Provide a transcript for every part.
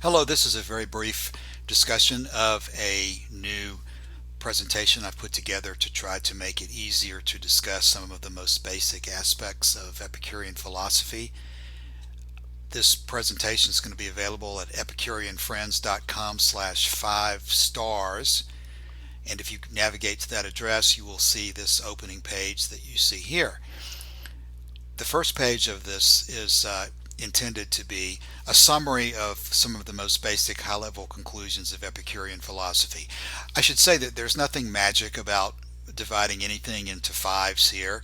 Hello, this is a very brief discussion of a new presentation I've put together to try to make it easier to discuss some of the most basic aspects of Epicurean philosophy. This presentation is going to be available at epicureanfriends.com/5 stars. And if you navigate to that address, you will see this opening page that you see here. The first page of this is intended to be a summary of some of the most basic high-level conclusions of Epicurean philosophy. I should say that there's nothing magic about dividing anything into fives here.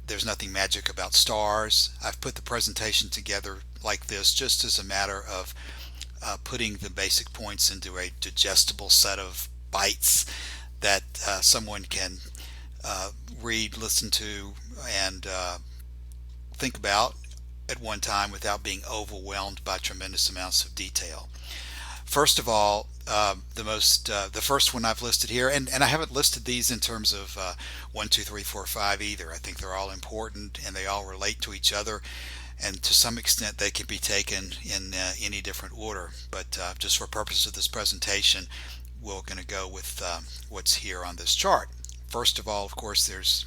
There's nothing magic about stars. I've put the presentation together like this just as a matter of putting the basic points into a digestible set of bytes that someone can read, listen to, and think about at one time without being overwhelmed by tremendous amounts of detail. First of all, the first one I've listed here, and I haven't listed these in terms of 1, 2, 3, 4, 5 either. I think they're all important and they all relate to each other, and to some extent they can be taken in any different order. But just for purposes of this presentation, we're going to go with what's here on this chart. First of all, of course, there's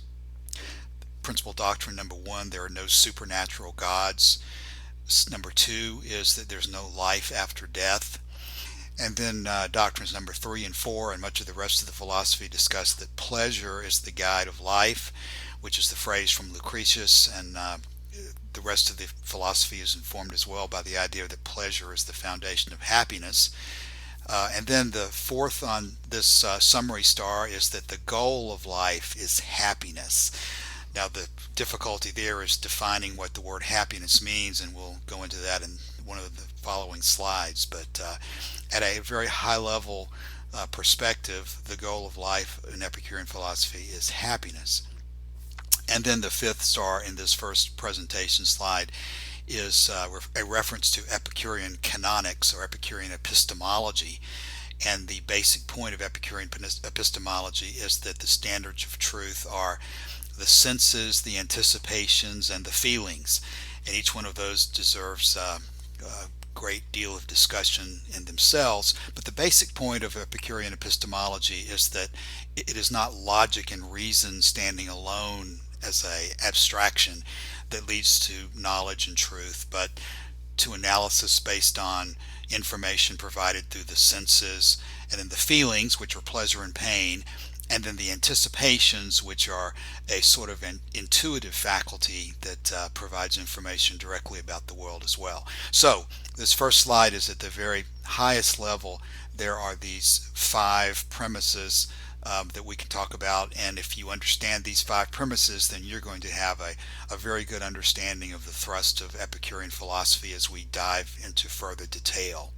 principal doctrine number 1: there are no supernatural gods. Number 2 is that there's no life after death. And then doctrines number 3 and 4 and much of the rest of the philosophy discuss that pleasure is the guide of life, which is the phrase from Lucretius, and the rest of the philosophy is informed as well by the idea that pleasure is the foundation of happiness. And then the fourth on this summary star is that the goal of life is happiness. Now, the difficulty there is defining what the word happiness means, and we'll go into that in one of the following slides. But at a very high level perspective, the goal of life in Epicurean philosophy is happiness. And then the fifth star in this first presentation slide is a reference to Epicurean canonics or Epicurean epistemology. And the basic point of Epicurean epistemology is that the standards of truth are the senses, the anticipations, and the feelings. And each one of those deserves a great deal of discussion in themselves. But the basic point of Epicurean epistemology is that it is not logic and reason standing alone as an abstraction that leads to knowledge and truth, but to analysis based on information provided through the senses, and then the feelings, which are pleasure and pain, and then the anticipations, which are a sort of an intuitive faculty that provides information directly about the world as well. So this first slide is at the very highest level. There are these 5 premises that we can talk about, and if you understand these 5 premises, then you're going to have a very good understanding of the thrust of Epicurean philosophy as we dive into further detail.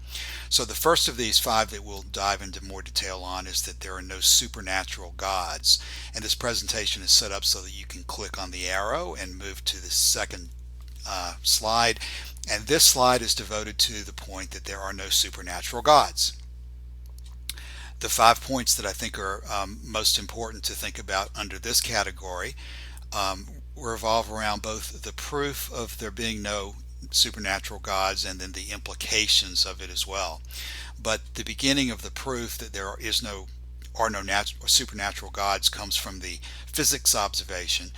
So the first of these 5 that we'll dive into more detail on is that there are no supernatural gods, and this presentation is set up so that you can click on the arrow and move to the second slide, and this slide is devoted to the point that there are no supernatural gods. The 5 points that I think are most important to think about under this category revolve around both the proof of there being no supernatural gods and then the implications of it as well. But the beginning of the proof that there are no supernatural gods comes from the physics observation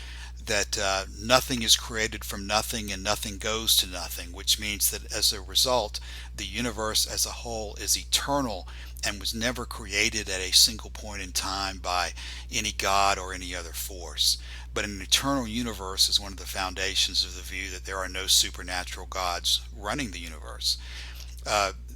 that nothing is created from nothing and nothing goes to nothing, which means that as a result, the universe as a whole is eternal and was never created at a single point in time by any god or any other force. But an eternal universe is one of the foundations of the view that there are no supernatural gods running the universe.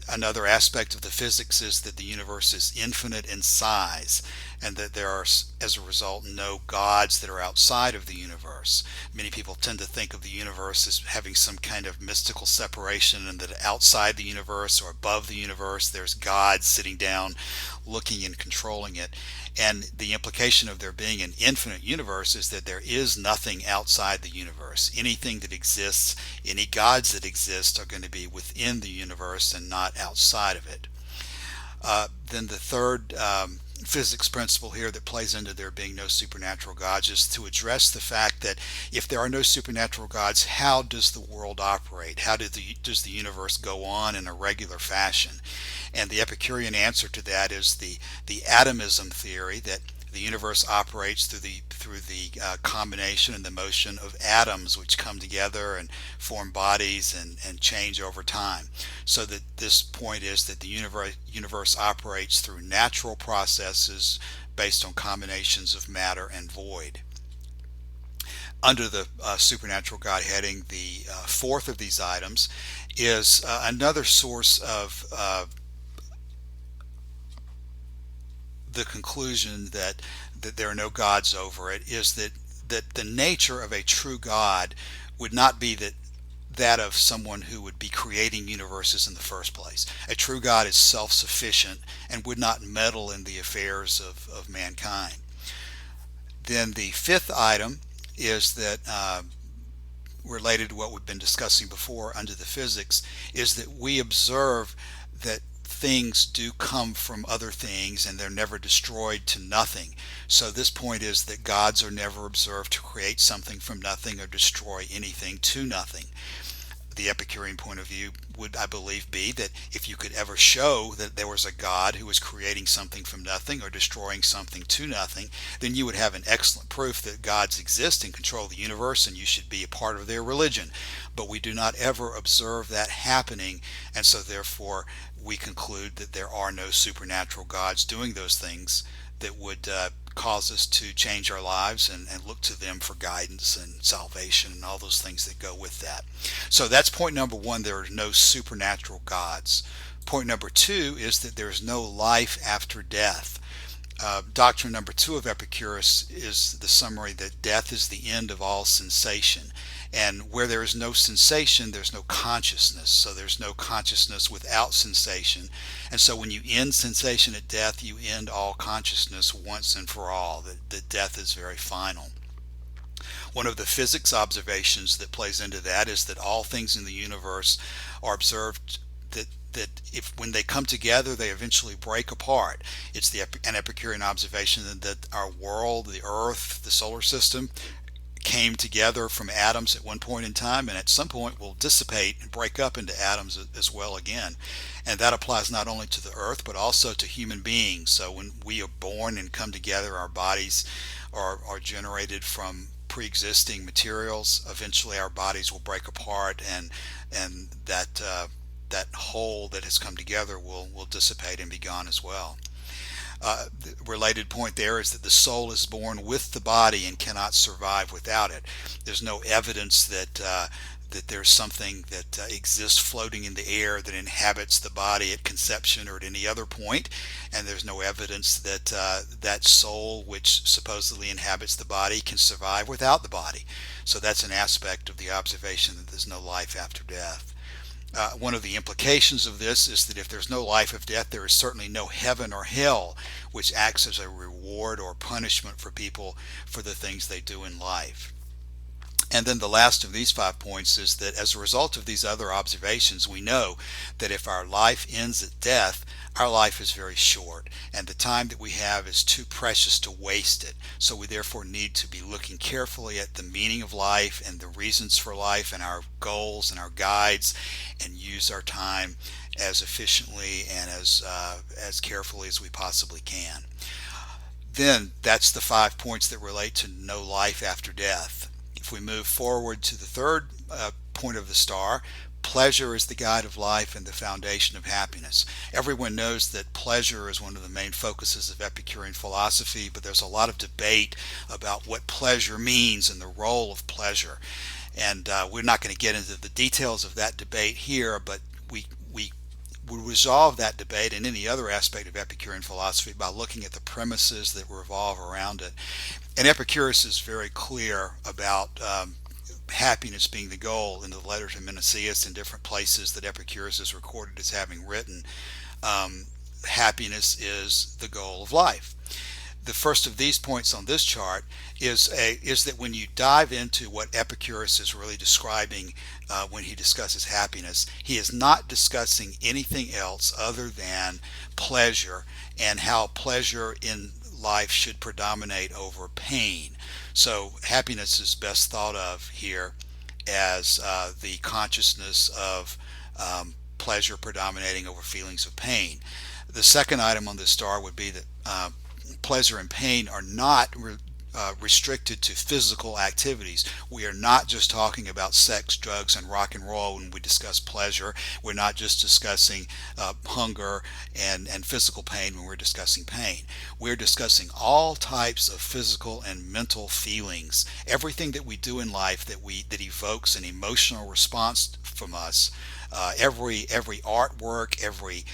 Another aspect of the physics is that the universe is infinite in size, and that there are, as a result, no gods that are outside of the universe. Many people tend to think of the universe as having some kind of mystical separation, and that outside the universe or above the universe there's gods sitting down looking and controlling it. And the implication of there being an infinite universe is that there is nothing outside the universe. Anything that exists, any gods that exist, are going to be within the universe and not outside of it. Then the third physics principle here that plays into there being no supernatural gods is to address the fact that if there are no supernatural gods, how does the world operate? How does the universe go on in a regular fashion? And the Epicurean answer to that is the atomism theory, that the universe operates through the combination and the motion of atoms, which come together and form bodies and change over time. So that this point is that the universe operates through natural processes based on combinations of matter and void. Under the supernatural God heading, the fourth of these items is another source of the conclusion that there are no gods over it, is that the nature of a true God would not be that of someone who would be creating universes in the first place. A true God is self-sufficient and would not meddle in the affairs of mankind. Then the fifth item is that related to what we've been discussing before under the physics, is that we observe that things do come from other things and they're never destroyed to nothing. So this point is that gods are never observed to create something from nothing or destroy anything to nothing. The Epicurean point of view would, I believe, be that if you could ever show that there was a God who was creating something from nothing or destroying something to nothing, then you would have an excellent proof that gods exist and control the universe, and you should be a part of their religion. But we do not ever observe that happening, and so therefore we conclude that there are no supernatural gods doing those things that would cause us to change our lives and look to them for guidance and salvation and all those things that go with that. So that's point number one. There are no supernatural gods. Point number two is that there is no life after death. Doctrine number two of Epicurus is the summary that death is the end of all sensation. And where there is no sensation, there's no consciousness. So there's no consciousness without sensation. And so when you end sensation at death, you end all consciousness once and for all. That death is very final. One of the physics observations that plays into that is that all things in the universe are observed that if when they come together, they eventually break apart. It's an Epicurean observation that our world, the Earth, the solar system, came together from atoms at one point in time, and at some point will dissipate and break up into atoms as well again. And that applies not only to the earth but also to human beings. So when we are born and come together, our bodies are generated from pre-existing materials. Eventually our bodies will break apart, and that whole that has come together will dissipate and be gone as well. The related point there is that the soul is born with the body and cannot survive without it. There's no evidence that there's something that exists floating in the air that inhabits the body at conception or at any other point, and there's no evidence that that soul which supposedly inhabits the body can survive without the body. So that's an aspect of the observation that there's no life after death. One of the implications of this is that if there's no life of death, there is certainly no heaven or hell, which acts as a reward or punishment for people for the things they do in life. And then the last of these 5 points is that as a result of these other observations, we know that if our life ends at death, our life is very short, and the time that we have is too precious to waste it. So we therefore need to be looking carefully at the meaning of life and the reasons for life and our goals and our guides, and use our time as efficiently and as carefully as we possibly can. Then that's the 5 points that relate to no life after death. If we move forward to the third point of the star, pleasure is the guide of life and the foundation of happiness. Everyone knows that pleasure is one of the main focuses of Epicurean philosophy, but there's a lot of debate about what pleasure means and the role of pleasure. And we're not going to get into the details of that debate here, but we resolve that debate and any other aspect of Epicurean philosophy by looking at the premises that revolve around it. And Epicurus is very clear about happiness being the goal. In the letter to Menicius and different places that Epicurus is recorded as having written, happiness is the goal of life. The first of these points on this chart is that when you dive into what Epicurus is really describing when he discusses happiness, he is not discussing anything else other than pleasure and how pleasure in life should predominate over pain. So happiness is best thought of here as the consciousness of pleasure predominating over feelings of pain. The second item on this star would be that pleasure and pain are not restricted to physical activities. We are not just talking about sex, drugs, and rock and roll when we discuss pleasure. We're not just discussing hunger and physical pain when we're discussing pain. We're discussing all types of physical and mental feelings. Everything that we do in life that evokes an emotional response from us. Every artwork, every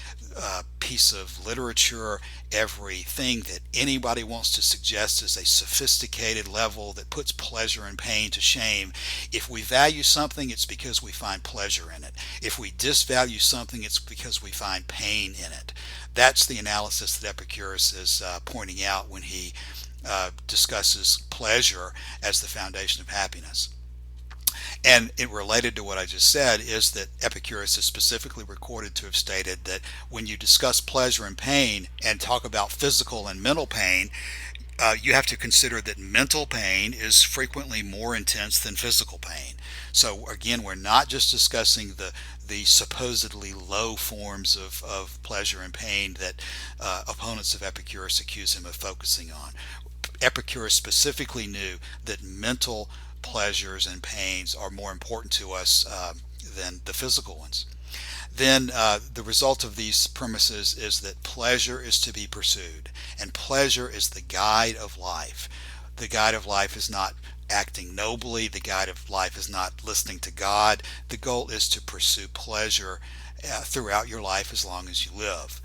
piece of literature, everything that anybody wants to suggest as a sophisticated level that puts pleasure and pain to shame. If we value something, it's because we find pleasure in it. If we disvalue something, it's because we find pain in it. That's the analysis that Epicurus is pointing out when he discusses pleasure as the foundation of happiness. And it related to what I just said is that Epicurus is specifically recorded to have stated that when you discuss pleasure and pain and talk about physical and mental pain, you have to consider that mental pain is frequently more intense than physical pain. So again, we're not just discussing the supposedly low forms of pleasure and pain that opponents of Epicurus accuse him of focusing on. Epicurus specifically knew that mental pleasures and pains are more important to us than the physical ones. Then the result of these premises is that pleasure is to be pursued, and pleasure is the guide of life. The guide of life is not acting nobly. The guide of life is not listening to God. The goal is to pursue pleasure throughout your life as long as you live.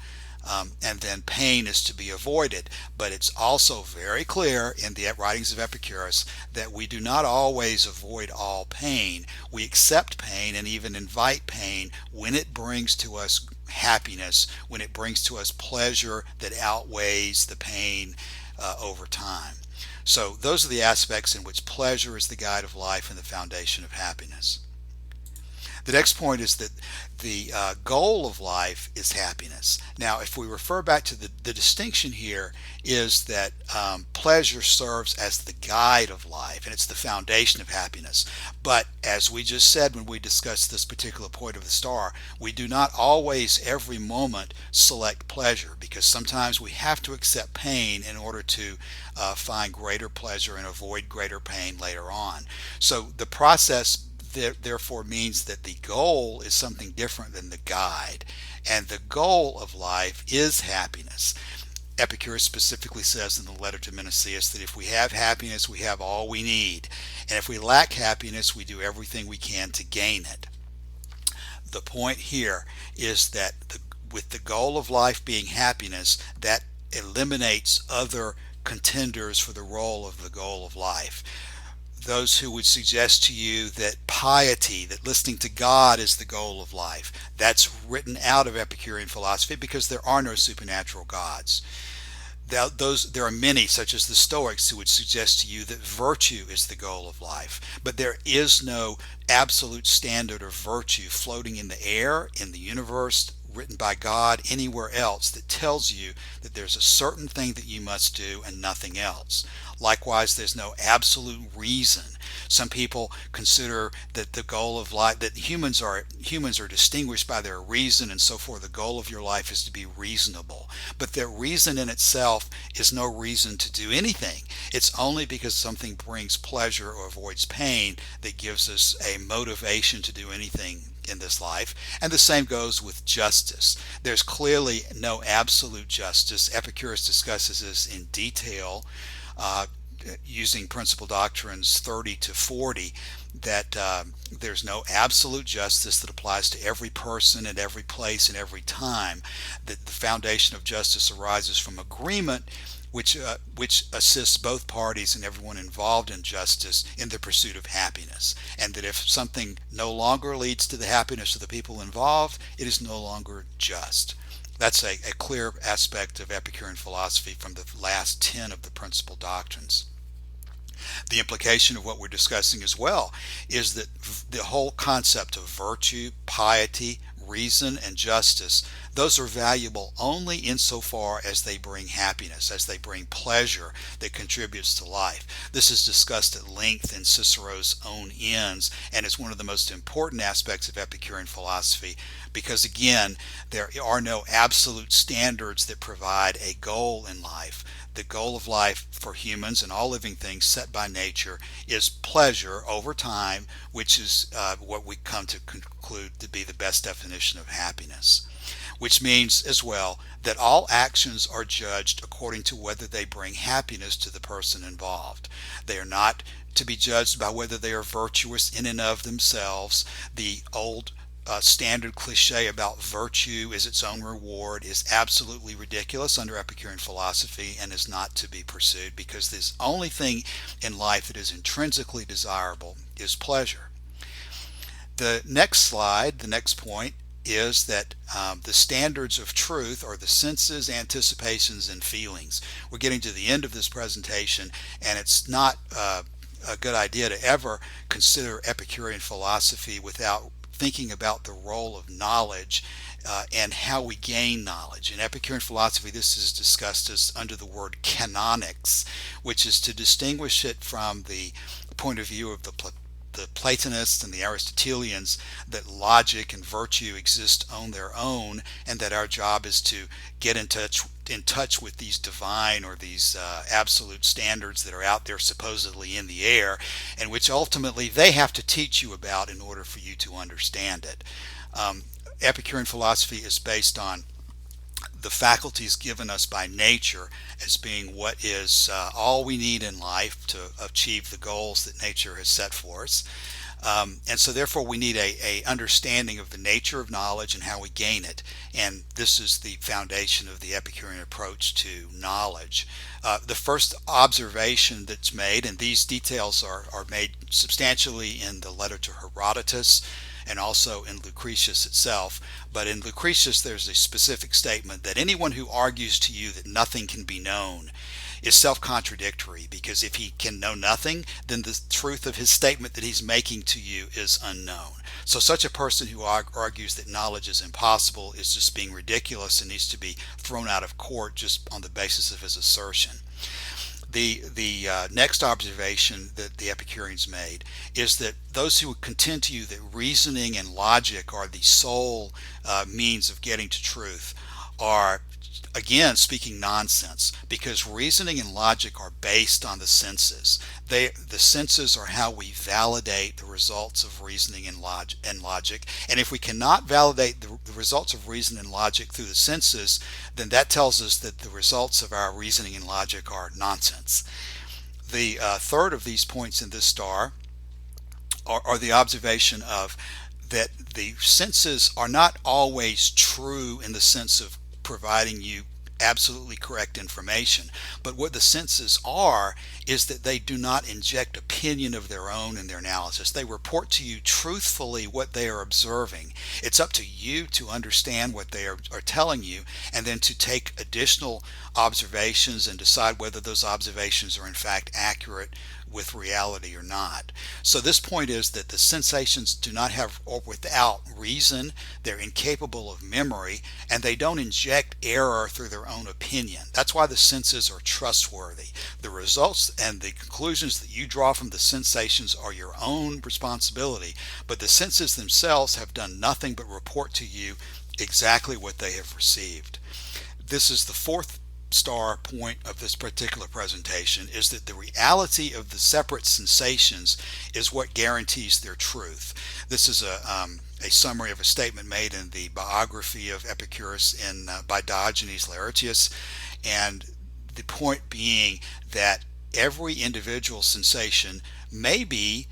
And then pain is to be avoided. But it's also very clear in the writings of Epicurus that we do not always avoid all pain. We accept pain and even invite pain when it brings to us happiness, when it brings to us pleasure that outweighs the pain over time. So those are the aspects in which pleasure is the guide of life and the foundation of happiness. The next point is that the goal of life is happiness. Now, if we refer back to the distinction here is that pleasure serves as the guide of life and it's the foundation of happiness. But as we just said when we discussed this particular point of the star, we do not always every moment select pleasure, because sometimes we have to accept pain in order to find greater pleasure and avoid greater pain later on. So the process therefore means that the goal is something different than the guide, and the goal of life is happiness. Epicurus specifically says in the letter to Menicius that if we have happiness, we have all we need, and if we lack happiness, we do everything we can to gain it. The point here is that with the goal of life being happiness, that eliminates other contenders for the role of the goal of life. Those who would suggest to you that piety, that listening to God is the goal of life, that's written out of Epicurean philosophy because there are no supernatural gods. There are many, such as the Stoics, who would suggest to you that virtue is the goal of life. But there is no absolute standard of virtue floating in the air, in the universe, written by God, anywhere else that tells you that there's a certain thing that you must do and nothing else. Likewise, there's no absolute reason. Some people consider that the goal of life, that humans are distinguished by their reason, and so forth. The goal of your life is to be reasonable. But that reason in itself is no reason to do anything. It's only because something brings pleasure or avoids pain that gives us a motivation to do anything in this life. And the same goes with justice. There's clearly no absolute justice. Epicurus discusses this in detail using Principal Doctrines 30 to 40, that there's no absolute justice that applies to every person at every place and every time. That the foundation of justice arises from agreement, which assists both parties and everyone involved in justice in the pursuit of happiness. And that if something no longer leads to the happiness of the people involved, it is no longer just. That's a clear aspect of Epicurean philosophy from the last 10 of the principal doctrines. The implication of what we're discussing as well is that the whole concept of virtue, piety, reason, and justice, those are valuable only insofar as they bring happiness, as they bring pleasure that contributes to life. This is discussed at length in Cicero's Own Ends, and it's one of the most important aspects of Epicurean philosophy because, again, there are no absolute standards that provide a goal in life. The goal of life for humans and all living things set by nature is pleasure over time, which is what we come to conclude to be the best definition of happiness. Which means as well that all actions are judged according to whether they bring happiness to the person involved. They are not to be judged by whether they are virtuous in and of themselves. The old standard cliche about virtue is its own reward is absolutely ridiculous under Epicurean philosophy and is not to be pursued because the only thing in life that is intrinsically desirable is pleasure. The next slide, the next point, is that the standards of truth are the senses, anticipations, and feelings. We're getting to the end of this presentation, and it's not a good idea to ever consider Epicurean philosophy without thinking about the role of knowledge and how we gain knowledge. In Epicurean philosophy, this is discussed as under the word canonics, which is to distinguish it from the point of view of the Platonists and the Aristotelians, that logic and virtue exist on their own, and that our job is to get in touch with these divine or these absolute standards that are out there supposedly in the air, and which ultimately they have to teach you about in order for you to understand it. Epicurean philosophy is based on the faculties given us by nature as being what is all we need in life to achieve the goals that nature has set for us. And so therefore we need a understanding of the nature of knowledge and how we gain it. And this is the foundation of the Epicurean approach to knowledge. The first observation that's made, and these details are made substantially in the letter to Herodotus and also in Lucretius itself, but in Lucretius there's a specific statement that anyone who argues to you that nothing can be known is self-contradictory, because if he can know nothing, then the truth of his statement that he's making to you is unknown. So such a person who argues that knowledge is impossible is just being ridiculous and needs to be thrown out of court just on the basis of his assertion. The next observation that the Epicureans made is that those who contend to you that reasoning and logic are the sole means of getting to truth are, again, speaking nonsense, because reasoning and logic are based on the senses. The senses are how we validate the results of reasoning and logic. And if we cannot validate the results of reason and logic through the senses, then that tells us that the results of our reasoning and logic are nonsense. The third of these points in this star are the observation of that the senses are not always true in the sense of providing you absolutely correct information, but what the senses are is that they do not inject opinion of their own in their analysis. They report to you truthfully what they are observing. It's up to you to understand what they are telling you, and then to take additional observations and decide whether those observations are in fact accurate with reality or not. So this point is that the sensations do not have, or without reason, they're incapable of memory, and they don't inject error through their own opinion. That's why the senses are trustworthy. The results and the conclusions that you draw from the sensations are your own responsibility, but the senses themselves have done nothing but report to you exactly what they have received. This is the fourth star point of this particular presentation, is that the reality of the separate sensations is what guarantees their truth. This is a summary of a statement made in the biography of Epicurus by Diogenes Laertius, and the point being that every individual sensation may be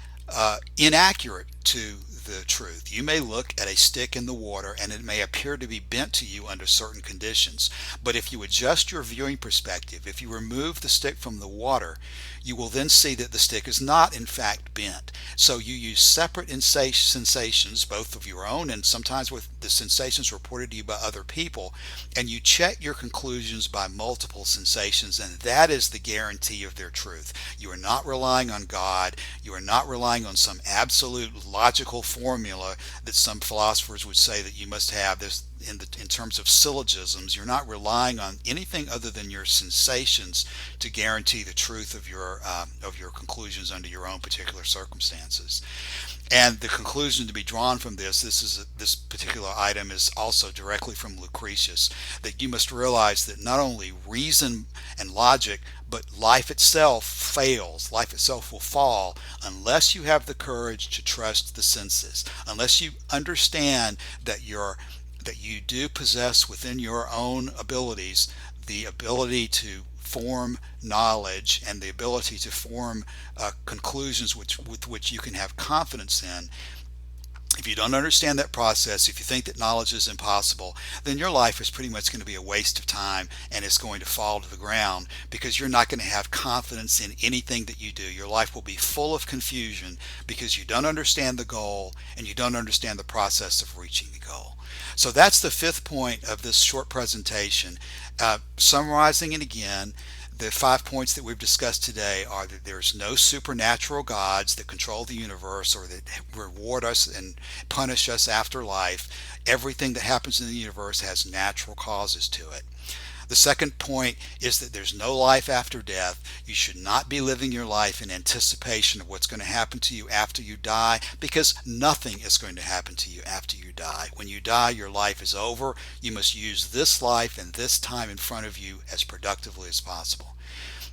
inaccurate to the truth. You may look at a stick in the water and it may appear to be bent to you under certain conditions. But if you adjust your viewing perspective, if you remove the stick from the water, you will then see that the stick is not in fact bent. So you use separate sensations, both of your own and sometimes with the sensations reported to you by other people, and you check your conclusions by multiple sensations, and that is the guarantee of their truth. You are not relying on God. You are not relying on some absolute logical formula that some philosophers would say that you must have this in terms of syllogisms. You're not relying on anything other than your sensations to guarantee the truth of your conclusions under your own particular circumstances. And the conclusion to be drawn from this particular item is also directly from Lucretius, that you must realize that not only reason and logic, but life itself fails. Life itself will fall unless you have the courage to trust the senses, unless you understand that you do possess within your own abilities the ability to form knowledge and the ability to form conclusions with which you can have confidence in. If you don't understand that process, if you think that knowledge is impossible, then your life is pretty much going to be a waste of time and it's going to fall to the ground because you're not going to have confidence in anything that you do. Your life will be full of confusion because you don't understand the goal and you don't understand the process of reaching the goal. So that's the fifth point of this short presentation. Summarizing it again, the 5 points that we've discussed today are that there's no supernatural gods that control the universe or that reward us and punish us after life. Everything that happens in the universe has natural causes to it. The second point is that there's no life after death. You should not be living your life in anticipation of what's going to happen to you after you die, because nothing is going to happen to you after you die. When you die, your life is over. You must use this life and this time in front of you as productively as possible.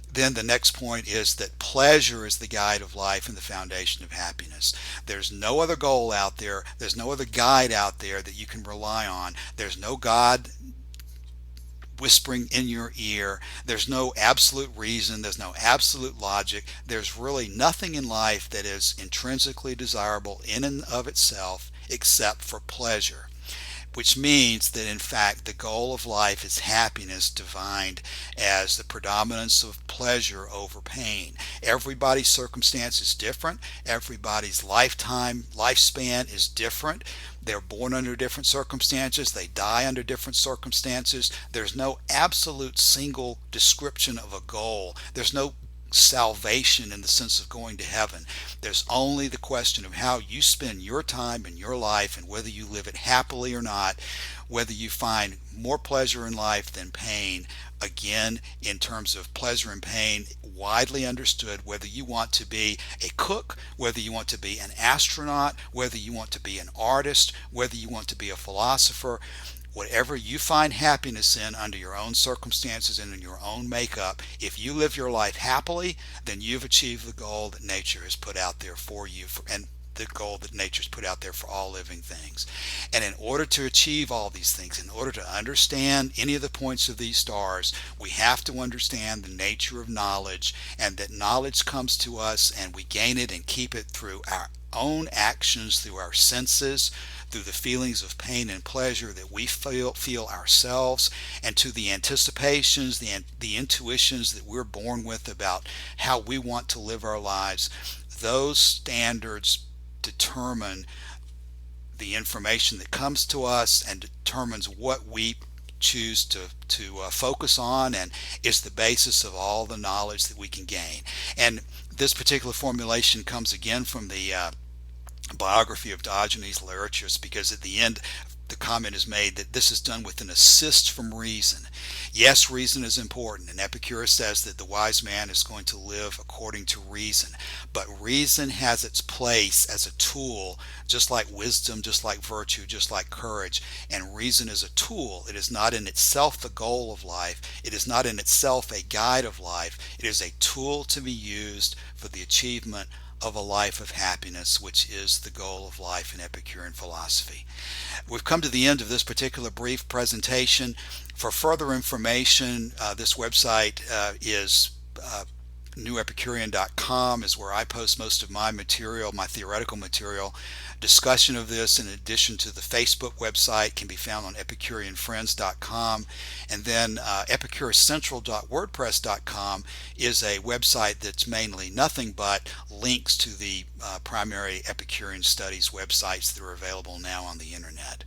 Then the next point is that pleasure is the guide of life and the foundation of happiness. There's no other goal out there. There's no other guide out there that you can rely on. There's no God whispering in your ear. There's no absolute reason. There's no absolute logic. There's really nothing in life that is intrinsically desirable in and of itself except for pleasure, which means that in fact the goal of life is happiness defined as the predominance of pleasure over pain. Everybody's circumstance is different. Everybody's lifespan is different. They're born under different circumstances. They die under different circumstances. There's no absolute single description of a goal. There's no salvation in the sense of going to heaven. There's only the question of how you spend your time and your life and whether you live it happily or not, whether you find more pleasure in life than pain. Again, in terms of pleasure and pain, widely understood, whether you want to be a cook, whether you want to be an astronaut, whether you want to be an artist, whether you want to be a philosopher, whatever you find happiness in under your own circumstances and in your own makeup, if you live your life happily, then you've achieved the goal that nature has put out there for you, and the goal that nature's put out there for all living things. And in order to achieve all these things, in order to understand any of the points of these stars, we have to understand the nature of knowledge, and that knowledge comes to us and we gain it and keep it through our own actions, through our senses, through the feelings of pain and pleasure that we feel ourselves, and to the anticipations, the intuitions that we're born with about how we want to live our lives. Those standards determine the information that comes to us and determines what we choose to focus on, and is the basis of all the knowledge that we can gain. And this particular formulation comes again from the biography of Diogenes Laertius, because at the end the comment is made that this is done with an assist from reason. Yes, reason is important, and Epicurus says that the wise man is going to live according to reason, but reason has its place as a tool, just like wisdom, just like virtue, just like courage. And reason is a tool. It is not in itself the goal of life. It is not in itself a guide of life. It is a tool to be used for the achievement of a life of happiness, which is the goal of life in Epicurean philosophy. We've come to the end of this particular brief presentation. For further information, this website is newepicurean.com is where I post most of my material, my theoretical material. Discussion of this, in addition to the Facebook website, can be found on epicureanfriends.com. And then epicuruscentral.wordpress.com is a website that's mainly nothing but links to the primary Epicurean studies websites that are available now on the internet.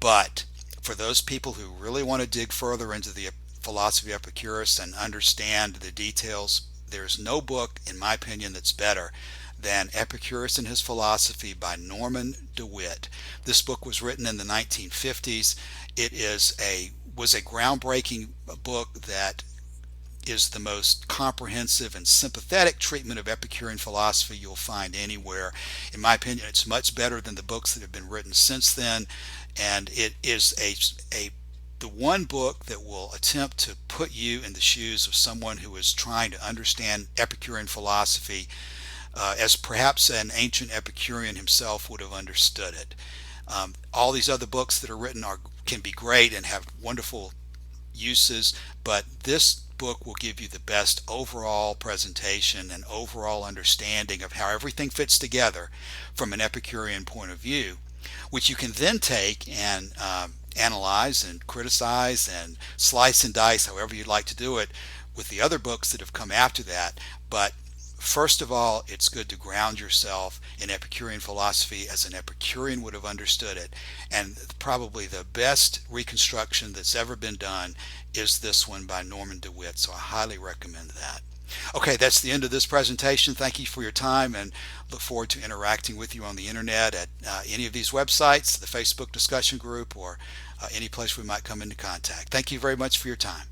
But for those people who really want to dig further into the philosophy of Epicurus and understand the details, there's no book, in my opinion, that's better than Epicurus and His Philosophy by Norman DeWitt. This book was written in the 1950s. It was a groundbreaking book that is the most comprehensive and sympathetic treatment of Epicurean philosophy you'll find anywhere. In my opinion, it's much better than the books that have been written since then, and it is the one book that will attempt to put you in the shoes of someone who is trying to understand Epicurean philosophy as perhaps an ancient Epicurean himself would have understood it. All these other books that are written can be great and have wonderful uses, but this book will give you the best overall presentation and overall understanding of how everything fits together from an Epicurean point of view, which you can then take and analyze and criticize and slice and dice, however you'd like to do it, with the other books that have come after that. But first of all, it's good to ground yourself in Epicurean philosophy as an Epicurean would have understood it. And probably the best reconstruction that's ever been done is this one by Norman DeWitt. So I highly recommend that. Okay, that's the end of this presentation. Thank you for your time, and look forward to interacting with you on the internet at any of these websites, the Facebook discussion group, or any place we might come into contact. Thank you very much for your time.